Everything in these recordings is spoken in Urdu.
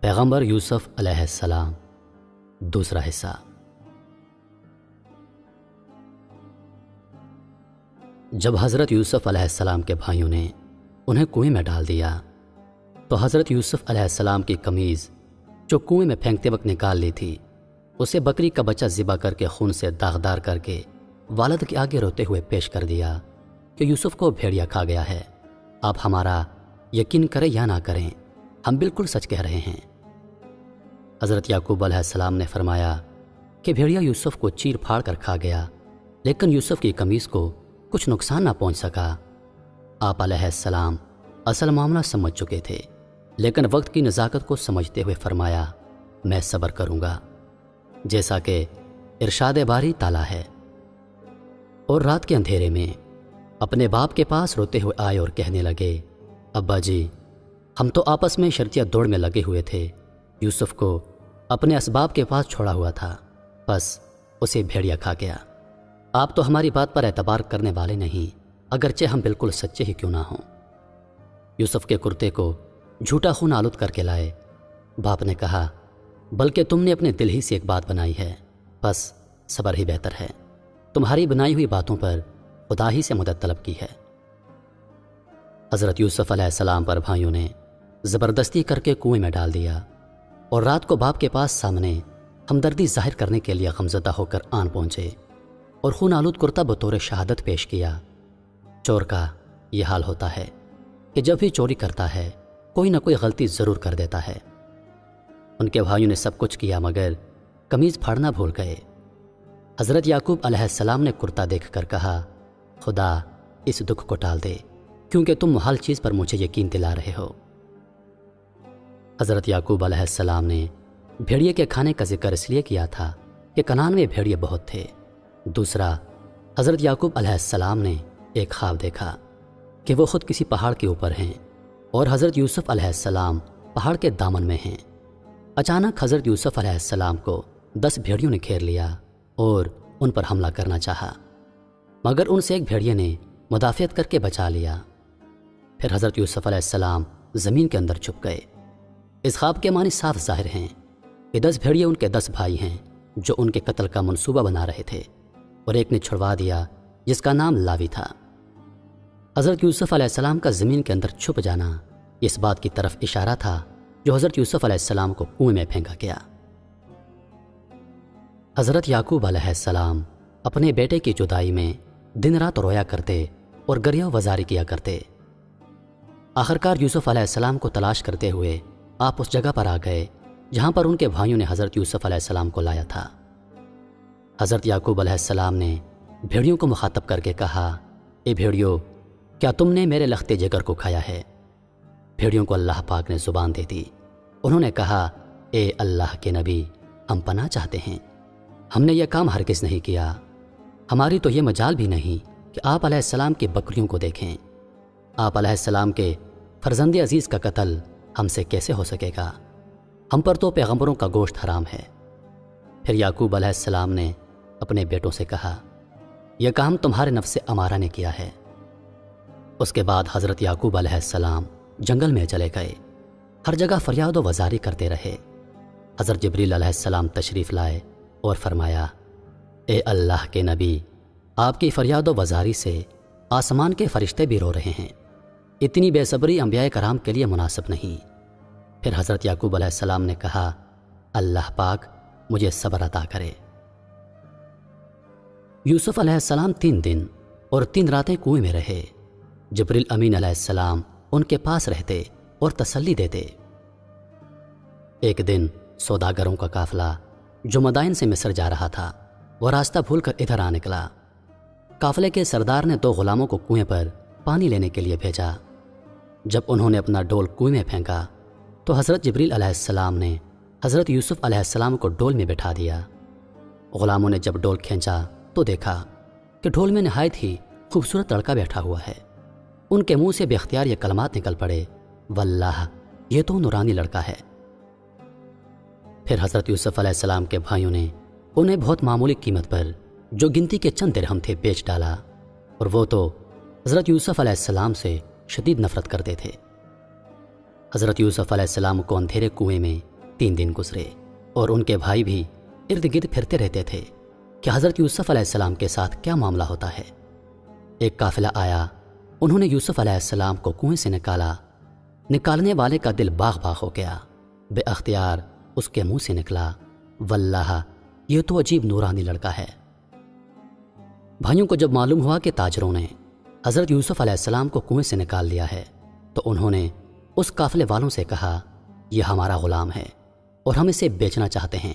پیغمبر یوسف علیہ السلام دوسرا حصہ۔ جب حضرت یوسف علیہ السلام کے بھائیوں نے انہیں کنویں میں ڈال دیا تو حضرت یوسف علیہ السلام کی قمیض جو کنویں میں پھینکتے وقت نکال لی تھی اسے بکری کا بچہ ذبح کر کے خون سے داغدار کر کے والد کے آگے روتے ہوئے پیش کر دیا کہ یوسف کو بھیڑیا کھا گیا ہے، آپ ہمارا یقین کریں یا نہ کریں، ہم بالکل سچ کہہ رہے ہیں۔ حضرت یعقوب علیہ السلام نے فرمایا کہ بھیڑیا یوسف کو چیر پھاڑ کر کھا گیا، لیکن یوسف کی قمیض کو کچھ نقصان نہ پہنچ سکا۔ آپ علیہ السلام اصل معاملہ سمجھ چکے تھے، لیکن وقت کی نزاکت کو سمجھتے ہوئے فرمایا میں صبر کروں گا، جیسا کہ ارشاد باری تعالیٰ ہے۔ اور رات کے اندھیرے میں اپنے باپ کے پاس روتے ہوئے آئے اور کہنے لگے، ابا جی ہم تو آپس میں شرطیہ دوڑ میں لگے ہوئے تھے، یوسف کو اپنے اسباب کے پاس چھوڑا ہوا تھا، بس اسے بھیڑیا کھا گیا۔ آپ تو ہماری بات پر اعتبار کرنے والے نہیں، اگرچہ ہم بالکل سچے ہی کیوں نہ ہوں۔ یوسف کے کرتے کو جھوٹا خون آلود کر کے لائے۔ باپ نے کہا، بلکہ تم نے اپنے دل ہی سے ایک بات بنائی ہے، بس صبر ہی بہتر ہے، تمہاری بنائی ہوئی باتوں پر خدا ہی سے مدد طلب کی ہے۔ حضرت یوسف علیہ السلام پر بھائیوں نے زبردستی کر کے کنویں میں ڈال دیا اور رات کو باپ کے پاس سامنے ہمدردی ظاہر کرنے کے لیے غمزدہ ہو کر آن پہنچے اور خون آلود کرتا بطور شہادت پیش کیا۔ چور کا یہ حال ہوتا ہے کہ جب بھی چوری کرتا ہے کوئی نہ کوئی غلطی ضرور کر دیتا ہے۔ ان کے بھائیوں نے سب کچھ کیا مگر قمیض پھاڑنا بھول گئے۔ حضرت یعقوب علیہ السلام نے کرتا دیکھ کر کہا، خدا اس دکھ کو ٹال دے کیونکہ تم محال چیز پر مجھے یقین دلا رہے ہو۔ حضرت یعقوب علیہ السلام نے بھیڑیے کے کھانے کا ذکر اس لیے کیا تھا کہ کنعان میں بھیڑیے بہت تھے۔ دوسرا، حضرت یعقوب علیہ السلام نے ایک خواب دیکھا کہ وہ خود کسی پہاڑ کے اوپر ہیں اور حضرت یوسف علیہ السلام پہاڑ کے دامن میں ہیں۔ اچانک حضرت یوسف علیہ السلام کو 10 بھیڑیوں نے گھیر لیا اور ان پر حملہ کرنا چاہا، مگر ان سے ایک بھیڑیے نے مدافعت کر کے بچا لیا۔ پھر حضرت یوسف علیہ السلام زمین کے اندر چھپ گئے۔ اس خواب کے معنی صاف ظاہر ہیں کہ 10 بھیڑیے ان کے 10 بھائی ہیں جو ان کے قتل کا منصوبہ بنا رہے تھے، اور ایک نے چھڑوا دیا جس کا نام لاوی تھا۔ حضرت یوسف علیہ السلام کا زمین کے اندر چھپ جانا اس بات کی طرف اشارہ تھا جو حضرت یوسف علیہ السلام کو کنویں میں پھینکا گیا۔ حضرت یعقوب علیہ السلام اپنے بیٹے کی جدائی میں دن رات رویا کرتے اور گریہ وزاری کیا کرتے۔ آخرکار یوسف علیہ السلام کو تلاش کرتے ہوئے آپ اس جگہ پر آ گئے جہاں پر ان کے بھائیوں نے حضرت یوسف علیہ السلام کو لایا تھا۔ حضرت یعقوب علیہ السلام نے بھیڑیوں کو مخاطب کر کے کہا، اے بھیڑیوں، کیا تم نے میرے لختے جگر کو کھایا ہے؟ بھیڑیوں کو اللہ پاک نے زبان دے دی۔ انہوں نے کہا، اے اللہ کے نبی، ہم پناہ چاہتے ہیں، ہم نے یہ کام ہرگز نہیں کیا، ہماری تو یہ مجال بھی نہیں کہ آپ علیہ السلام کی بکریوں کو دیکھیں۔ آپ علیہ السلام کے فرزند عزیز کا قتل ہم سے کیسے ہو سکے گا؟ ہم پر تو پیغمبروں کا گوشت حرام ہے۔ پھر یعقوب علیہ السلام نے اپنے بیٹوں سے کہا، یہ کام تمہارے نفس امارہ نے کیا ہے۔ اس کے بعد حضرت یعقوب علیہ السلام جنگل میں چلے گئے، ہر جگہ فریاد و وزاری کرتے رہے۔ حضرت جبریل علیہ السلام تشریف لائے اور فرمایا، اے اللہ کے نبی، آپ کی فریاد و وزاری سے آسمان کے فرشتے بھی رو رہے ہیں، اتنی بے صبری انبیاء کرام کے لیے مناسب نہیں۔ پھر حضرت یعقوب علیہ السلام نے کہا، اللہ پاک مجھے صبر عطا کرے۔ یوسف علیہ السلام 3 دن اور 3 راتیں کنویں میں رہے۔ جبریل امین علیہ السلام ان کے پاس رہتے اور تسلی دیتے۔ ایک دن سوداگروں کا قافلہ جو مدائن سے مصر جا رہا تھا وہ راستہ بھول کر ادھر آ نکلا۔ قافلے کے سردار نے 2 غلاموں کو کنویں پر پانی لینے کے لیے بھیجا۔ جب انہوں نے اپنا ڈول کنویں میں پھینکا تو حضرت جبریل علیہ السلام نے حضرت یوسف علیہ السلام کو ڈول میں بٹھا دیا۔ غلاموں نے جب ڈول کھینچا تو دیکھا کہ ڈھول میں نہایت ہی خوبصورت لڑکا بیٹھا ہوا ہے۔ ان کے منہ سے بے اختیار یہ کلمات نکل پڑے، واللہ یہ تو نورانی لڑکا ہے۔ پھر حضرت یوسف علیہ السلام کے بھائیوں نے انہیں بہت معمولی قیمت پر جو گنتی کے چند درہم تھے بیچ ڈالا، اور وہ تو حضرت یوسف علیہ السلام سے شدید نفرت کرتے تھے۔ حضرت یوسف علیہ السلام کو اندھیرے کنویں میں 3 دن گزرے اور ان کے بھائی بھی ارد گرد پھرتے رہتے تھے کہ حضرت یوسف علیہ السلام کے ساتھ کیا معاملہ ہوتا ہے۔ ایک قافلہ آیا، انہوں نے یوسف علیہ السلام کو کنویں سے نکالا۔ نکالنے والے کا دل باغ باغ ہو گیا، بے اختیار اس کے منہ سے نکلا، واللہ یہ تو عجیب نورانی لڑکا ہے۔ بھائیوں کو جب معلوم ہوا کہ تاجروں نے حضرت یوسف علیہ السلام کو کنویں سے نکال لیا ہے تو انہوں نے اس قافلے والوں سے کہا، یہ ہمارا غلام ہے اور ہم اسے بیچنا چاہتے ہیں۔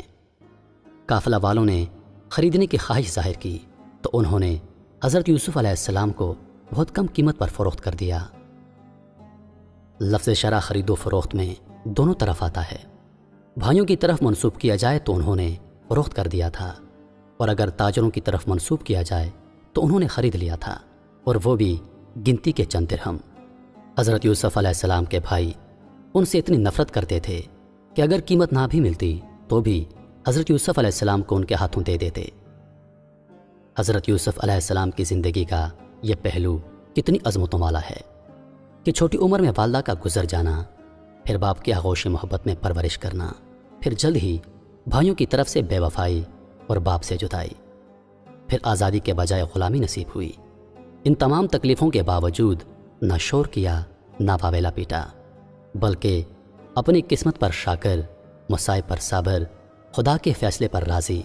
قافلہ والوں نے خریدنے کی خواہش ظاہر کی تو انہوں نے حضرت یوسف علیہ السلام کو بہت کم قیمت پر فروخت کر دیا۔ لفظ شرع خرید و فروخت میں دونوں طرف آتا ہے۔ بھائیوں کی طرف منسوب کیا جائے تو انہوں نے فروخت کر دیا تھا، اور اگر تاجروں کی طرف منسوب کیا جائے تو انہوں نے خرید لیا تھا، اور وہ بھی گنتی کے چند درہم۔ حضرت یوسف علیہ السلام کے بھائی ان سے اتنی نفرت کرتے تھے کہ اگر قیمت نہ بھی ملتی تو بھی حضرت یوسف علیہ السلام کو ان کے ہاتھوں دے دیتے۔ حضرت یوسف علیہ السلام کی زندگی کا یہ پہلو کتنی عظمتوں والا ہے کہ چھوٹی عمر میں والدہ کا گزر جانا، پھر باپ کی آغوش محبت میں پرورش کرنا، پھر جلد ہی بھائیوں کی طرف سے بے وفائی اور باپ سے جدائی، پھر آزادی کے بجائے غلامی نصیب ہوئی۔ ان تمام تکلیفوں کے باوجود نہ شور کیا، نہ واویلا پیٹا، بلکہ اپنی قسمت پر شاکر، مصائب پر صابر، خدا کے فیصلے پر راضی،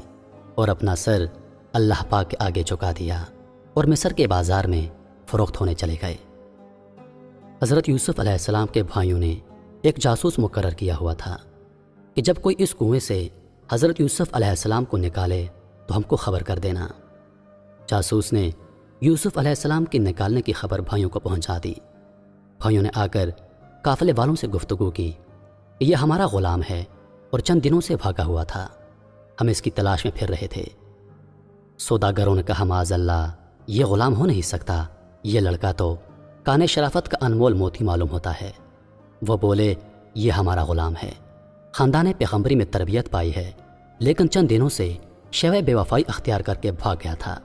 اور اپنا سر اللہ پاک کے آگے جھکا دیا اور مصر کے بازار میں فروخت ہونے چلے گئے۔ حضرت یوسف علیہ السلام کے بھائیوں نے ایک جاسوس مقرر کیا ہوا تھا کہ جب کوئی اس کنویں سے حضرت یوسف علیہ السلام کو نکالے تو ہم کو خبر کر دینا۔ جاسوس نے یوسف علیہ السلام کے نکالنے کی خبر بھائیوں کو پہنچا دی۔ بھائیوں نے آ کر قافلے والوں سے گفتگو کی، یہ ہمارا غلام ہے اور چند دنوں سے بھاگا ہوا تھا، ہم اس کی تلاش میں پھر رہے تھے۔ سوداگروں نے کہا، معاذ اللہ، یہ غلام ہو نہیں سکتا، یہ لڑکا تو کان شرافت کا انمول موتی معلوم ہوتا ہے۔ وہ بولے، یہ ہمارا غلام ہے، خاندان پیغمبری میں تربیت پائی ہے، لیکن چند دنوں سے شیوہ بے وفائی اختیار کر کے بھاگ گیا تھا۔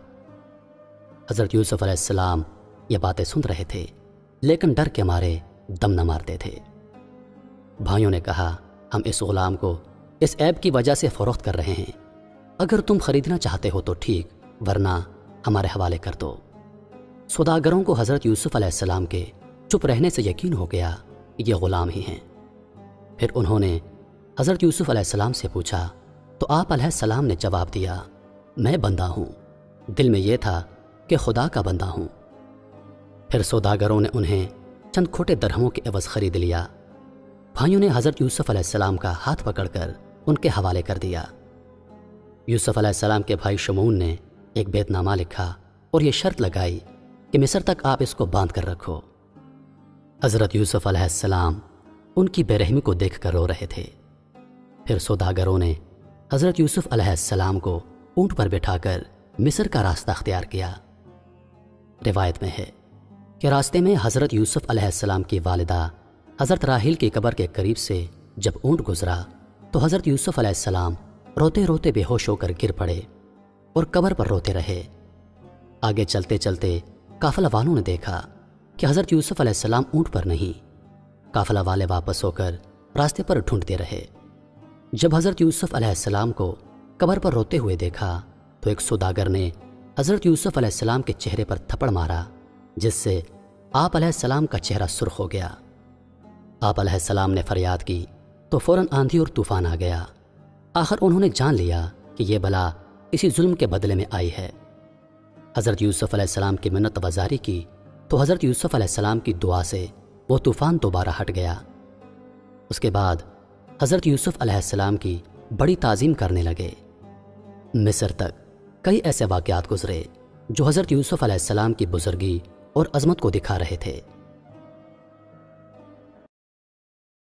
حضرت یوسف علیہ السلام یہ باتیں سن رہے تھے، لیکن ڈر کے مارے دم نہ مارتے تھے۔ بھائیوں نے کہا، ہم اس غلام کو اس عیب کی وجہ سے فروخت کر رہے ہیں، اگر تم خریدنا چاہتے ہو تو ٹھیک، ورنہ ہمارے حوالے کر دو۔ سوداگروں کو حضرت یوسف علیہ السلام کے چپ رہنے سے یقین ہو گیا یہ غلام ہی ہیں۔ پھر انہوں نے حضرت یوسف علیہ السلام سے پوچھا تو آپ علیہ السلام نے جواب دیا، میں بندہ ہوں، دل میں یہ تھا کہ خدا کا بندہ ہوں۔ پھر سوداگروں نے انہیں چند کھوٹے درہموں کے عوض خرید لیا۔ بھائیوں نے حضرت یوسف علیہ السلام کا ہاتھ پکڑ کر ان کے حوالے کر دیا۔ یوسف علیہ السلام کے بھائی شمعون نے ایک بیت نامہ لکھا اور یہ شرط لگائی کہ مصر تک آپ اس کو باندھ کر رکھو۔ حضرت یوسف علیہ السلام ان کی بے رحمی کو دیکھ کر رو رہے تھے۔ پھر سوداگروں نے حضرت یوسف علیہ السلام کو اونٹ پر بٹھا کر مصر کا راستہ اختیار کیا۔ روایت میں ہے کہ راستے میں حضرت یوسف علیہ السلام کی والدہ حضرت راحیل کی قبر کے قریب سے جب اونٹ گزرا تو حضرت یوسف علیہ السلام روتے روتے بے ہوش ہو کر گر پڑے اور قبر پر روتے رہے۔ آگے چلتے چلتے قافلہ والوں نے دیکھا کہ حضرت یوسف علیہ السلام اونٹ پر نہیں۔ قافلہ والے واپس ہو کر راستے پر ڈھونڈتے رہے۔ جب حضرت یوسف علیہ السلام کو قبر پر روتے ہوئے دیکھا تو ایک سوداگر نے حضرت یوسف علیہ السلام کے چہرے پر تھپڑ مارا، جس سے آپ علیہ السلام کا چہرہ سرخ ہو گیا۔ آپ علیہ السلام نے فریاد کی تو فوراً آندھی اور طوفان آ گیا۔ آخر انہوں نے جان لیا کہ یہ بلا اسی ظلم کے بدلے میں آئی ہے۔ حضرت یوسف علیہ السلام کی منت وزاری کی تو حضرت یوسف علیہ السلام کی دعا سے وہ طوفان دوبارہ ہٹ گیا۔ اس کے بعد حضرت یوسف علیہ السلام کی بڑی تعظیم کرنے لگے۔ مصر تک کئی ایسے واقعات گزرے جو حضرت یوسف علیہ السلام کی بزرگی اور عظمت کو دکھا رہے تھے۔